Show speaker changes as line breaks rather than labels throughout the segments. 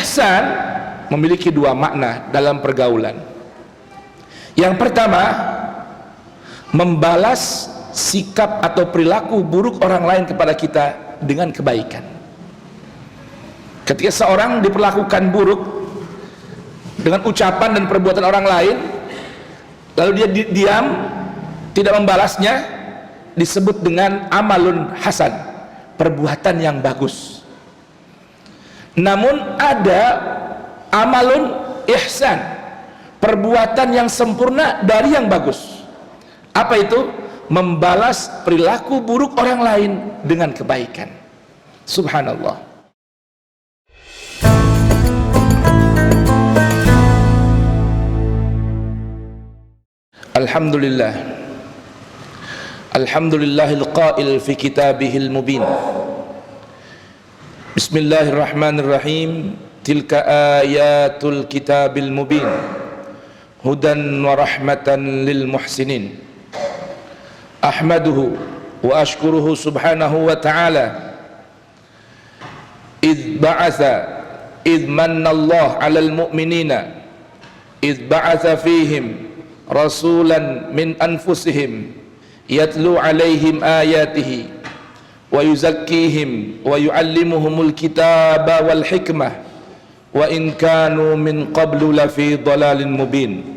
Ihsan memiliki dua makna dalam pergaulan. Yang pertama, membalas sikap atau perilaku buruk orang lain kepada kita dengan kebaikan. Ketika seorang diperlakukan buruk dengan ucapan dan perbuatan orang lain, lalu dia diam, tidak membalasnya, disebut dengan amalun hasan, perbuatan yang bagus. Namun ada amalun ihsan, perbuatan yang sempurna dari yang bagus. Apa itu? Membalas perilaku buruk orang lain dengan kebaikan. Subhanallah. Alhamdulillah. Alhamdulillahil qail fi kitabihil mubin. Bismillahirrahmanirrahim. Tilka ayatul kitabil mubin. Hudan wa rahmatan lil muhsinin. Ahmaduhu wa ashkuruhu subhanahu wa ta'ala. Idh manna Allah 'alal mu'minina idh ba'atha fihim rasulan min anfusihim yatlu 'alaihim ayatihi wa yuzakkihim wa yu'allimuhumul kitaba wal hikmah wa in kanu min qablu lafi dhalalin mubin.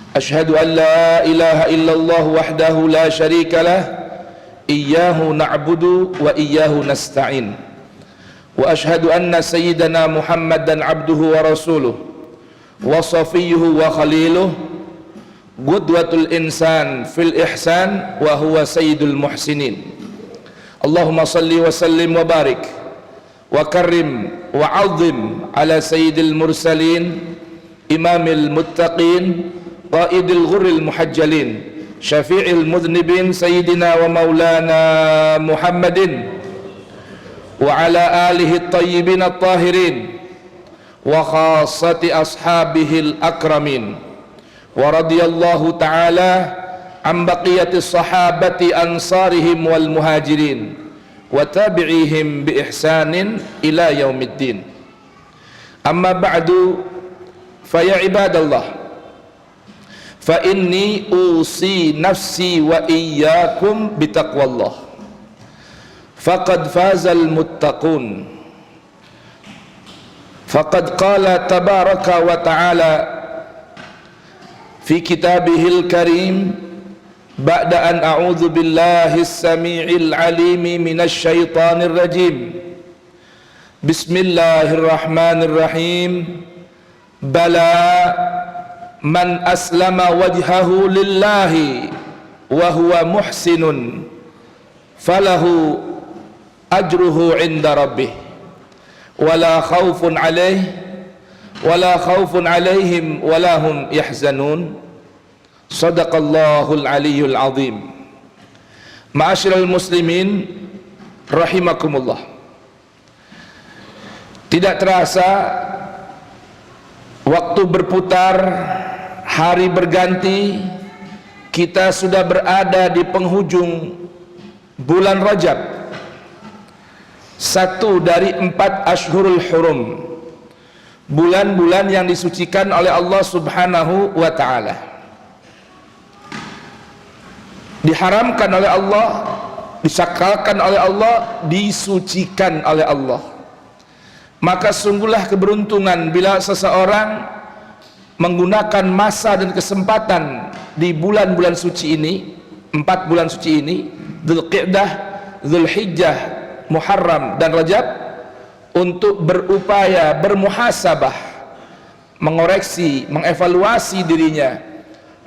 Ashhadu an la ilaha illallah wahdahu la syarika lah, iyyahu na'budu wa iyyahu nasta'in. Wa ashhadu anna sayyidana Muhammadan abduhu wa rasuluh wa safiyyuhu wa khaliluh, qudwatul insan fil ihsan wa huwa sayyidul muhsinin. Allahumma salli wa sallim wa barik wa karrim wa 'azzim ala sayyidil mursalin imamil muttaqin qaidil ghurril muhajjalin syafi'il mudhnibin sayyidina wa maulana Muhammadin wa ala alihi at-tayyibin at-tahirin wa khassati ashabihil akramin. Wa radiyallahu ta'ala an baqiyatis sahabati ansarihim wal muhajirin wa tabi'ihim bi ihsanin ila yaumiddin. Amma ba'du, fa ya ibadallah, fa inni usi nafsi wa iyyakum bi taqwallah. Faqad fazal muttaqun. Faqad qala tabaraka wa ta'ala fi kitabihil karim ba'da an a'udzu billahi as-sami'il 'alimi minasy syaithanir rajim. Bismillahirrahmanirrahim. Bala man aslama wajhahu lillahi wa huwa muhsinun falahu ajruhu 'inda rabbih wala khaufun 'alaihim wala hum yahzanun. Sadaqallahul aliyyul azim. Ma'asyiral muslimin rahimakumullah. Tidak terasa waktu berputar, hari berganti, kita sudah berada di penghujung bulan Rajab, satu dari 4 Ashhurul Hurum, bulan-bulan yang disucikan oleh Allah Subhanahu wa ta'ala. Diharamkan oleh Allah, disakralkan oleh Allah, disucikan oleh Allah. Maka sungguhlah keberuntungan bila seseorang menggunakan masa dan kesempatan di bulan-bulan suci ini, 4 bulan suci ini, Dzulqa'dah, Dzulhijjah, Muharram dan Rajab, untuk berupaya bermuhasabah, mengoreksi, mengevaluasi dirinya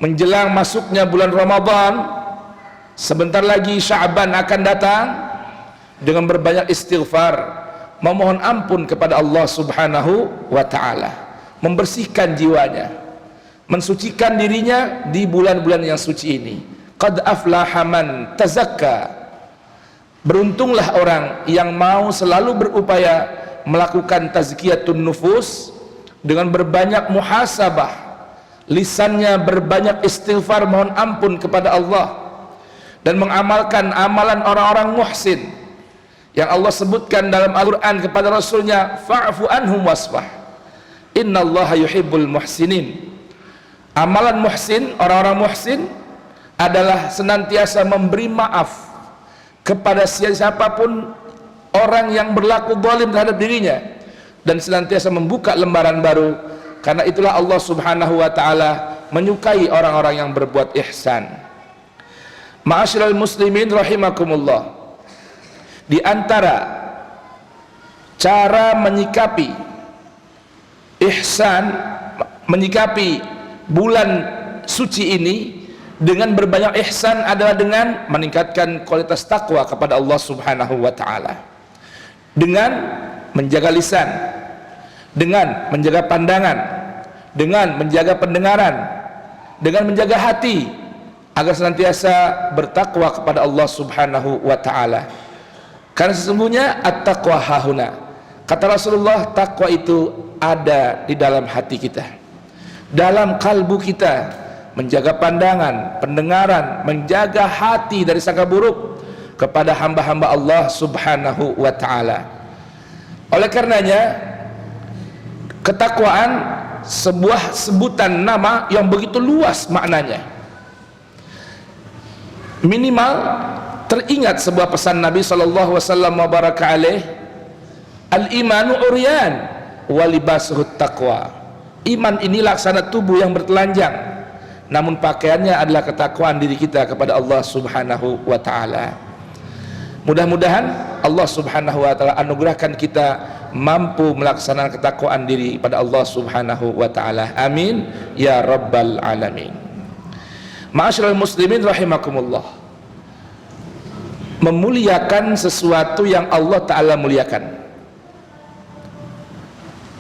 menjelang masuknya bulan Ramadan. Sebentar lagi Sya'ban akan datang, dengan berbanyak istighfar, memohon ampun kepada Allah Subhanahu wa ta'ala, membersihkan jiwanya, mensucikan dirinya di bulan-bulan yang suci ini. Qad aflaha man tazakka. Beruntunglah orang yang mau selalu berupaya melakukan tazkiyatun nufus dengan berbanyak muhasabah, lisannya berbanyak istighfar, mohon ampun kepada Allah, dan mengamalkan amalan orang-orang muhsin yang Allah sebutkan dalam Al-Quran kepada Rasulnya, fa'fu anhum wasfah innallaha yuhibbul muhsinin. Amalan muhsin, orang-orang muhsin adalah senantiasa memberi maaf kepada siapapun orang yang berlaku zalim terhadap dirinya, dan senantiasa membuka lembaran baru. Karena itulah Allah subhanahu wa ta'ala menyukai orang-orang yang berbuat ihsan. Ma'asyiral muslimin rahimakumullah, di antara cara menyikapi ihsan, menyikapi bulan suci ini dengan berbanyak ihsan adalah dengan meningkatkan kualitas takwa kepada Allah subhanahu wa ta'ala, dengan menjaga lisan, dengan menjaga pandangan, dengan menjaga pendengaran, dengan menjaga hati, agar senantiasa bertakwa kepada Allah subhanahu wa ta'ala. Karena sesungguhnya at-taqwa hahuna, kata Rasulullah, takwa itu ada di dalam hati kita, dalam kalbu kita. Menjaga pandangan, pendengaran, menjaga hati dari sangka buruk kepada hamba-hamba Allah subhanahu wa ta'ala. Oleh karenanya, ketakwaan sebuah sebutan nama yang begitu luas maknanya. Minimal teringat sebuah pesan Nabi sallallahu wasallam wa baraka alaih, al-imanu uryan wa libasuhu taqwa. Iman ini laksana tubuh yang bertelanjang, namun pakaiannya adalah ketakwaan diri kita kepada Allah subhanahu wa ta'ala. Mudah-mudahan Allah subhanahu wa ta'ala anugerahkan kita mampu melaksanakan ketakwaan diri pada Allah subhanahu wa ta'ala. Amin ya rabbal alamin. Ma'asyiral muslimin rahimakumullah, memuliakan sesuatu yang Allah ta'ala muliakan,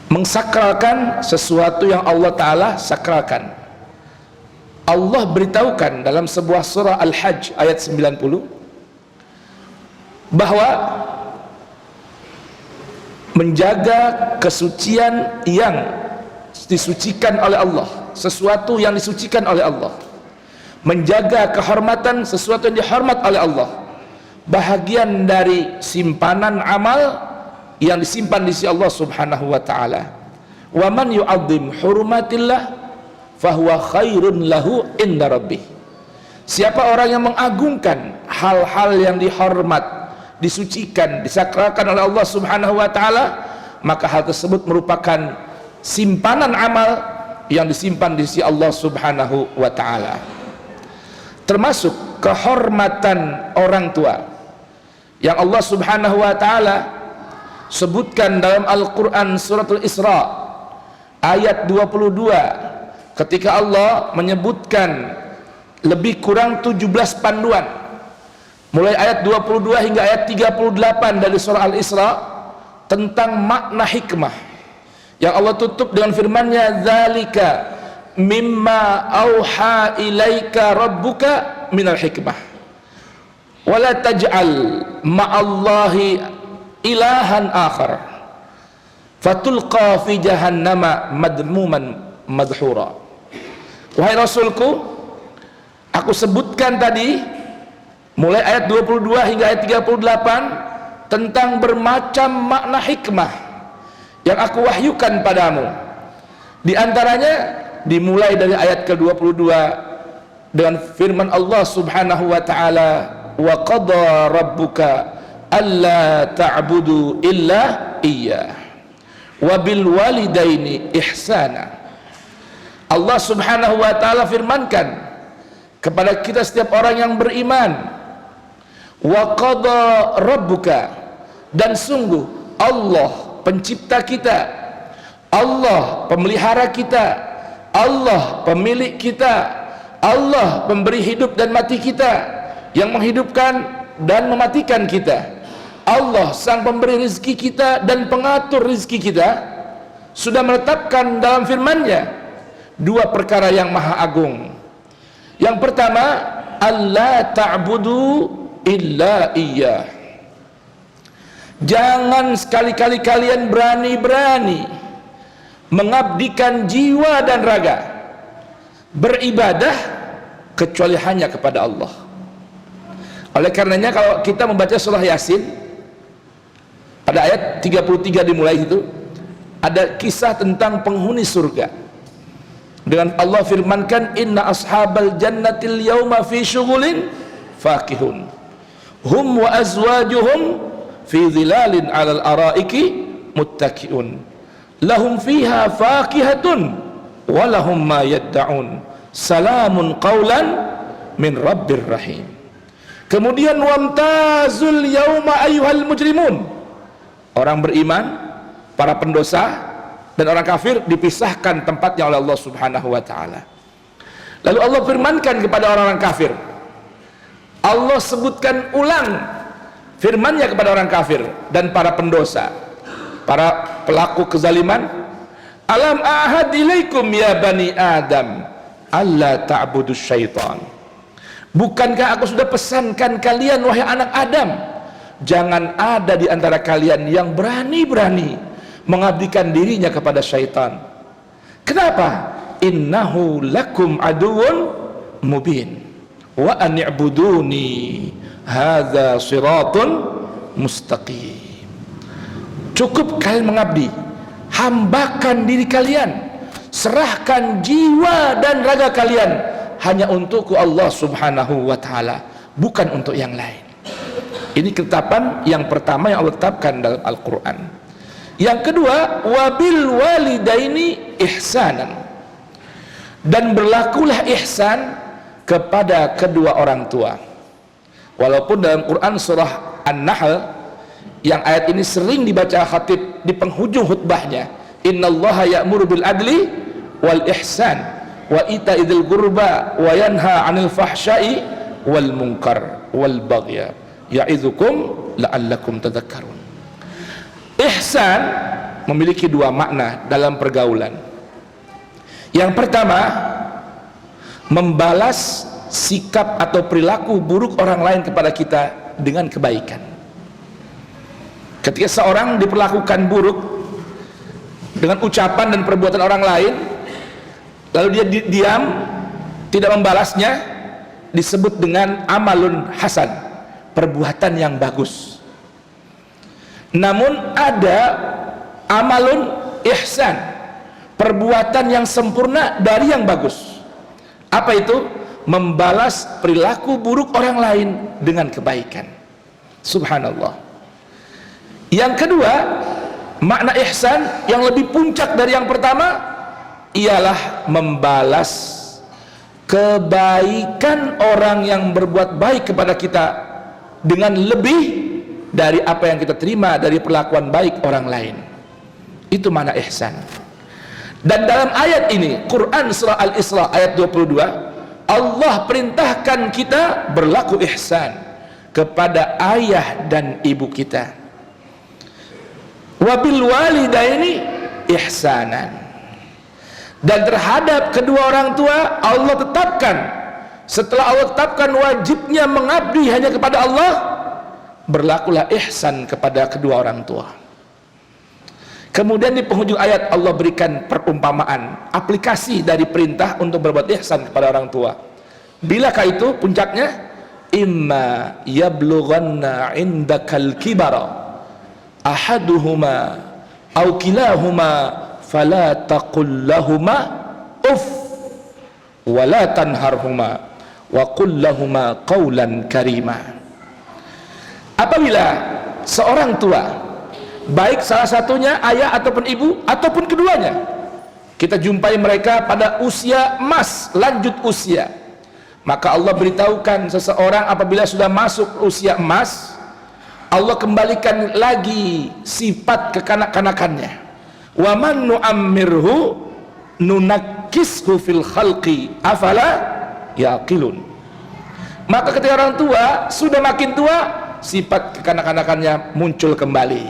mengsakralkan sesuatu yang Allah ta'ala sakralkan. Allah beritahukan dalam sebuah surah Al-Hajj ayat 90 bahwa menjaga kesucian yang disucikan oleh Allah, sesuatu yang disucikan oleh Allah, menjaga kehormatan sesuatu yang dihormat oleh Allah, bahagian dari simpanan amal yang disimpan di sisi Allah subhanahu wa ta'ala. Wa man yu'azzim hurumatillah fahuwa khairun lahu inda rabbih. Siapa orang yang mengagungkan hal-hal yang dihormat, disucikan, disakralkan oleh Allah subhanahu wa ta'ala, maka hal tersebut merupakan simpanan amal yang disimpan di sisi Allah subhanahu wa ta'ala. Termasuk kehormatan orang tua yang Allah subhanahu wa ta'ala sebutkan dalam Al-Quran suratul Isra ayat 22, ketika Allah menyebutkan lebih kurang 17 panduan mulai ayat 22 hingga ayat 38 dari surah Al-Isra tentang makna hikmah, yang Allah tutup dengan firman-Nya, dzalika mimma auha ilaika rabbuka minal hikmah wala taj'al ma'allahi ilahan akhar fatulqa fi jahannama madmuman madhura. Wahai Rasulku, aku sebutkan tadi mulai ayat 22 hingga ayat 38 tentang bermacam makna hikmah yang aku wahyukan padamu. Di antaranya dimulai dari ayat ke-22 dengan firman Allah subhanahu wa ta'ala, wa qada rabbuka alla ta'budu illa iyyah wa bil walidaini ihsana. Allah subhanahu wa ta'ala firmankan kepada kita setiap orang yang beriman, wa qada rabbuka, dan sungguh Allah pencipta kita, Allah pemelihara kita, Allah pemilik kita, Allah pemberi hidup dan mati kita, yang menghidupkan dan mematikan kita, Allah sang pemberi rizki kita dan pengatur rizki kita, sudah menetapkan dalam firman-Nya dua perkara yang maha agung. Yang pertama, alla ta'budu illa iyyah. Jangan sekali-kali kalian berani-berani mengabdikan jiwa dan raga, beribadah kecuali hanya kepada Allah. Oleh karenanya kalau kita membaca surah Yasin, pada ayat 33 dimulai itu ada kisah tentang penghuni surga. Dengan Allah firmankan, inna ashabal jannatil yawma fi syughulin fakihun hum wa azwajuhum fi dhilalin 'alal araiki muttaqiun lahum fiha fakihatun wa lahum ma yadda'un salamun qaulan min rabbir rahim. Kemudian wamtazul yauma ayyuhal mujrimun, orang beriman, para pendosa dan orang kafir dipisahkan tempatnya oleh Allah Subhanahu wa taala. Lalu Allah firmankan kepada orang-orang kafir, Allah sebutkan ulang firman-Nya kepada orang kafir dan para pendosa, para pelaku kezaliman, alam ahad ilaikum ya bani adam alla ta'budus syaitan. Bukankah aku sudah pesankan kalian wahai anak Adam, jangan ada di antara kalian yang berani-berani mengabdikan dirinya kepada syaitan. Kenapa? Innahu lakum aduun mubin wa an i'buduni hadza siratun mustaqim. Cukup kalian mengabdi, hambakan diri kalian, serahkan jiwa dan raga kalian hanya untukku Allah Subhanahu wa ta'ala, bukan untuk yang lain. Ini ketetapan yang pertama yang Allah tetapkan dalam Al-Quran. Yang kedua, wabil walidaini ihsanan, dan berlakulah ihsan kepada kedua orang tua. Walaupun dalam Quran surah An-Nahl yang ayat ini sering dibaca khatib di penghujung khutbahnya, innallaha ya'muru bil adli wal ihsan wa ita'idil qurba wa yanha 'anil fahsya'i wal munkar wal baghya ya'idzukum la'allakum tadhakkarun. Ihsan memiliki dua makna dalam pergaulan. Yang pertama, membalas sikap atau perilaku buruk orang lain kepada kita dengan kebaikan. Ketika seorang diperlakukan buruk dengan ucapan dan perbuatan orang lain, lalu dia diam, tidak membalasnya, disebut dengan amalun hasan, perbuatan yang bagus. Namun ada amalun ihsan, perbuatan yang sempurna dari yang bagus. Apa itu? Membalas perilaku buruk orang lain dengan kebaikan. Subhanallah. Yang kedua, makna ihsan yang lebih puncak dari yang pertama ialah membalas kebaikan orang yang berbuat baik kepada kita dengan lebih dari apa yang kita terima dari perlakuan baik orang lain. Itu makna ihsan. Dan dalam ayat ini, Quran surah Al-Isra ayat 22, Allah perintahkan kita berlaku ihsan kepada ayah dan ibu kita. Wabil walidaini ihsanan. Dan terhadap kedua orang tua Allah tetapkan, setelah Allah tetapkan wajibnya mengabdi hanya kepada Allah, berlakulah ihsan kepada kedua orang tua. Kemudian di penghujung ayat Allah berikan perumpamaan, aplikasi dari perintah untuk berbuat ihsan kepada orang tua. Bilakah itu puncaknya? Imma yablughanna indakal kibara ahaduhuma aw kilahuma fala taqul lahuma uff wa la tanharhuma wa qul lahuma qawlan karima. Apabila seorang tua, baik salah satunya ayah ataupun ibu ataupun keduanya, kita jumpai mereka pada usia emas, lanjut usia, maka Allah beritahukan seseorang apabila sudah masuk usia emas, Allah kembalikan lagi sifat kekanak-kanakannya. Wa man nu'ammirhu nunakkishu fil khalqi afala yaqilun. Maka ketika orang tua sudah makin tua, sifat kekanak-kanakannya muncul kembali,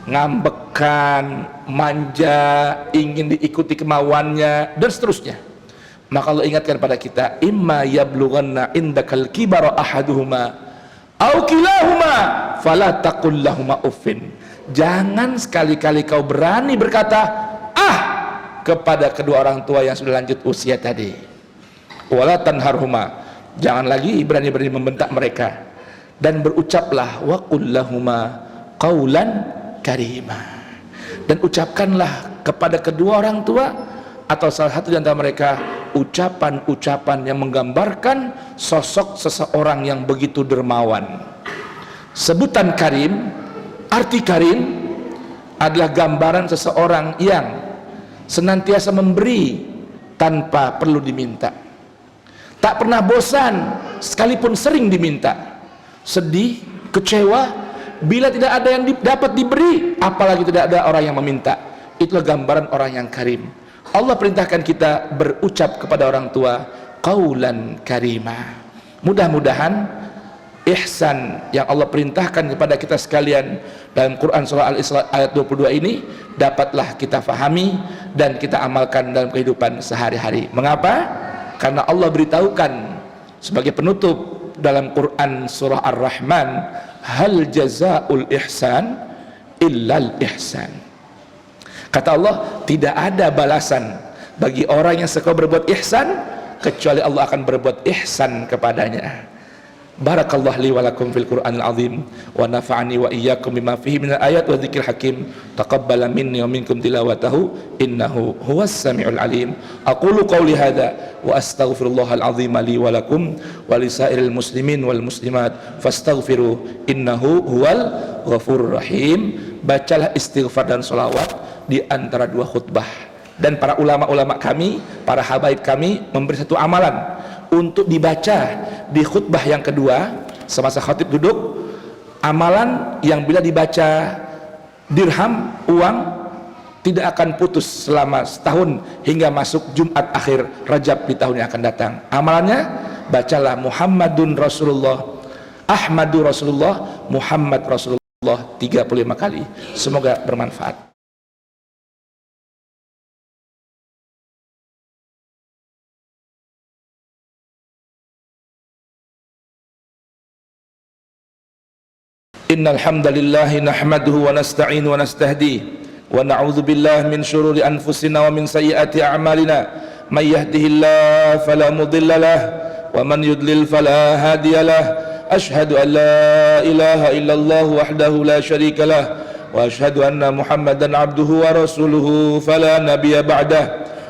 ngambekan, manja, ingin diikuti kemauannya dan seterusnya. Maka Allah ingatkan pada kita, imma yablughanna indakal kibara ahaduhuma aw kilahuma fala taqul lahuma uffin. Jangan sekali-kali kau berani berkata kepada kedua orang tua yang sudah lanjut usia tadi. Wala tanharhuma, jangan lagi berani-berani membentak mereka, dan berucaplah wa qul lahuma qaulan karima. Dan ucapkanlah kepada kedua orang tua atau salah satu di antara mereka ucapan-ucapan yang menggambarkan sosok seseorang yang begitu dermawan. Sebutan karim, arti karim adalah gambaran seseorang yang senantiasa memberi tanpa perlu diminta, tak pernah bosan sekalipun sering diminta, sedih, kecewa bila tidak ada yang dapat diberi, apalagi tidak ada orang yang meminta. Itulah gambaran orang yang karim. Allah perintahkan kita berucap kepada orang tua qaulan karima. Mudah-mudahan ihsan yang Allah perintahkan kepada kita sekalian dalam Quran surah Al-Isra ayat 22 ini dapatlah kita fahami dan kita amalkan dalam kehidupan sehari-hari. Mengapa? Karena Allah beritahukan sebagai penutup dalam Quran surah Ar-Rahman, hal jazaul ihsan illal ihsan. Kata Allah, tidak ada balasan bagi orang yang suka berbuat ihsan kecuali Allah akan berbuat ihsan kepadanya. Barakallahu li wa lakum fil Qur'anil azim wa nafa'ani wa iyyakum bima fihi minal ayat wa dzikril hakim. Taqabbala minni wa minkum tilawatahu innahu huwas samiul alim. Aqulu qawli hadza wa astaghfirullahal azim li wa lakum wa lisairil muslimin wal muslimat fastaghfiru innahu huwal ghafurur rahim. Bacalah istighfar dan selawat di antara dua khutbah. Dan para ulama-ulama kami, para habaib kami memberi satu amalan untuk dibaca di khutbah yang kedua semasa khatib duduk. Amalan yang bila dibaca dirham, uang, tidak akan putus selama setahun hingga masuk Jumat akhir Rajab di tahun yang akan datang. Amalannya, bacalah Muhammadun Rasulullah, Ahmadu Rasulullah, Muhammad Rasulullah 35 kali. Semoga bermanfaat. Innal hamdalillah nahmaduhu wa nasta'inu wa nastahdi wa na'udzu billahi min shururi anfusina wa min sayyiati a'malina may yahdihillahu fala mudilla lahu wa man yudlil fala hadiya lahu. Ashhadu an la ilaha illallah wahdahu la syarika lahu wa ashhadu anna Muhammadan abduhu wa rasuluhu fala nabiyya ba'dah.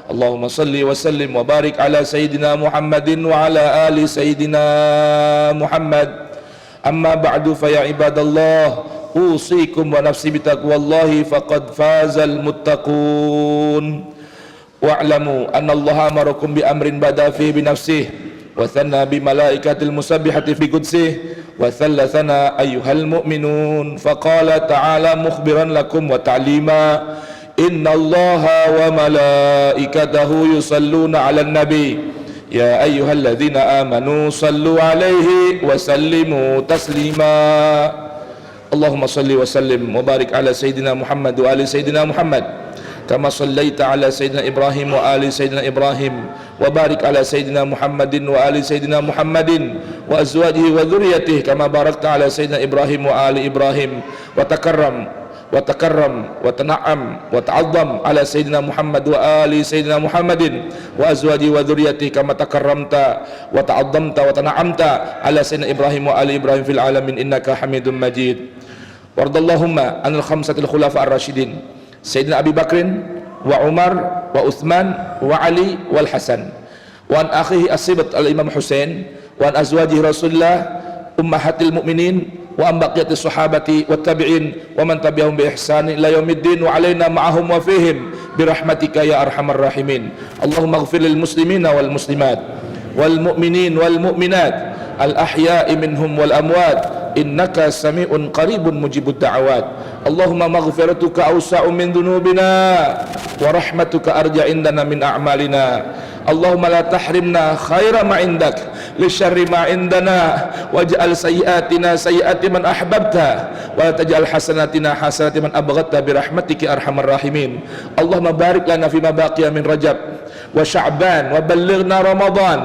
Allahumma salli wa sallim wa barik ala sayyidina Muhammadin wa ala ali sayyidina Muhammad. Amma ba'du fa ya ibadallah usikum wa nafsi bitaqwallahi faqad fazal muttaqun. Wa'lamu anna Allah amarakum bi amrin bada fihi bi nafsihi wa thanna bi malaikatil musabbihati fi qudsih wa thallathana ayyuhal mu'minun faqala ta'ala mukhbiran lakum wa ta'lima inna Allaha wa malaikatahu yusalluna 'alan nabi ya ayyuhalladzina amanu sallu alaihi wa sallimu taslima. Allahumma salli wa sallim wa barik ala sayyidina Muhammad wa ali sayyidina Muhammad kama sallaita ala sayyidina Ibrahim wa ali sayyidina Ibrahim wa barik ala sayyidina Muhammadin wa ali sayyidina Muhammadin wa azwajihi wa dhurriyyatihi kama barakta ala sayyidina Ibrahim wa ali Ibrahim wa takarram wa tana'am wa ta'azzam ala sayyidina Muhammad wa ali sayyidina Muhammadin wa azwaji wa dhurriyyati kama takarramta wa ta'azzamta wa tana'amta ala sayyidina Ibrahim wa ali Ibrahim fil alamin innaka Hamidum Majid. Wardallahumma anil khamsatil khulafa ar-rasyidin sayyidina Abi Bakrin wa Umar wa Uthman wa Ali wal Hasan wa an akhihi as-sibat al-Imam Husain wa an azwaji Rasulullah ummahatil mu'minin wa an baqiyati sahabati wat tabi'in wa man tabi'ahum bi ihsan ila yaumiddin wa alaina ma'ahum wa fihim bi rahmatika ya arhamar rahimin. Allahumma ighfir lil muslimina wal muslimat wal mu'minin wal mu'minat al ahya'i minhum wal amwat innaka sami'un qaribun mujibud da'awat. Allahumma maghfiratuka awsa'u min dhunubina wa rahmatuka arja indana min a'malina. Allahumma la tahrimna khaira ma indak li syarri ma indana waj'al sayyiatina sayyiati man ahbabta wa la taj'al hasanatina hasanati man abghadta bi rahmatika arhamar rahimin. Allahumma barik lana fi ma baqiya min Rajab wa Sya'ban wa ballighna Ramadan.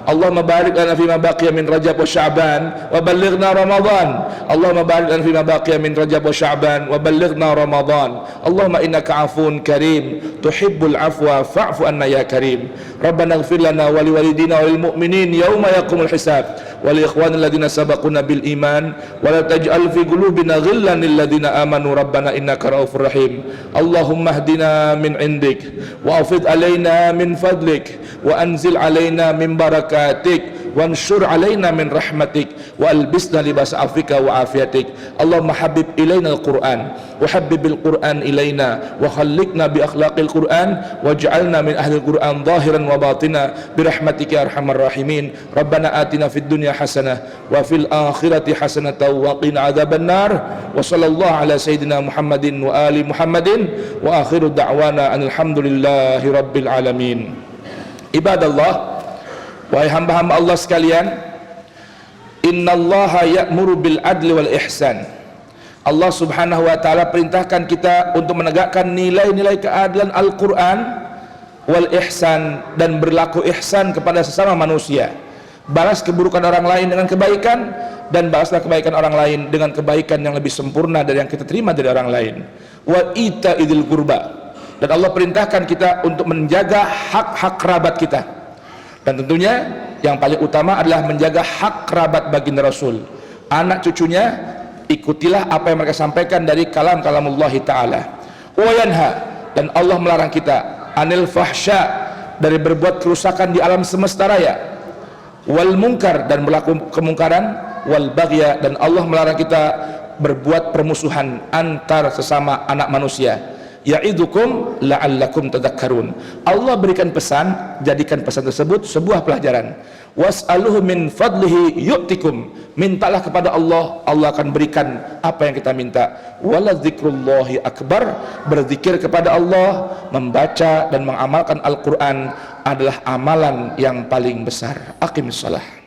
Allahumma barik lana fima baqiya min Rajab wa Sya'ban wa ballighna Ramadan. Allahumma barik lana fima baqiya min Rajab wa Sya'ban wa ballighna Ramadan. Allahumma innaka 'afuwun karim tuhibbul 'afwa fa'fu anna ya karim. Rabbana ighfir lana wa liwalidina wa lil mu'minin yawma yaqumul hisab wa li ikhwanil ladzina sabaquna bil iman wa la taj'al fi qulubina ghillan lil ladzina amanu rabbana innaka ra'ufur rahim. Allahumma hdina min 'indik wa afid alaina min fadlik wa anzil alaina min barakatik wanshur alaina min rahmatik wa albisna libas afika wa afiatik. Allahumma habib ilaina al-Qur'an wa habbibil Qur'an ilaina wa khalliqna bi akhlaqil Qur'an waj'alna min ahli al-Qur'an zahiran wa batina bi rahmatika ya arhamar rahimin. Rabbana atina fid dunya hasanah wa fil akhirati hasanah wa qina adzaban nar. Wa sallallahu ala sayyidina Muhammadin wa ali Muhammadin wa akhiru da'wana alhamdulillahi rabbil alamin. Ibadallah, wahai hamba-hamba Allah sekalian, innallaha ya'muru bil adli wal ihsan. Allah subhanahu wa ta'ala perintahkan kita untuk menegakkan nilai-nilai keadilan Al-Quran wal ihsan, dan berlaku ihsan kepada sesama manusia. Balas keburukan orang lain dengan kebaikan, dan balaslah kebaikan orang lain dengan kebaikan yang lebih sempurna dari yang kita terima dari orang lain. Wa ita idil qurba, dan Allah perintahkan kita untuk menjaga hak-hak kerabat kita. Dan tentunya yang paling utama adalah menjaga hak kerabat baginda Rasul, anak cucunya. Ikutilah apa yang mereka sampaikan dari kalam-kalamullahi ta'ala. Wa yanha, dan Allah melarang kita anil fahsya, dari berbuat kerusakan di alam semesta raya, wal munkar, dan berlaku kemungkaran, wal baghya, dan Allah melarang kita berbuat permusuhan antar sesama anak manusia. Ya'idukum la'allakum tadhakkarun. Allah berikan pesan, jadikan pesan tersebut sebuah pelajaran. Was'aluhu min fadlihi yu'tikum, mintalah kepada Allah, Allah akan berikan apa yang kita minta. Wala dzikrullahi akbar, berzikir kepada Allah, membaca dan mengamalkan Al-Quran adalah amalan yang paling besar. Aqimis shalah.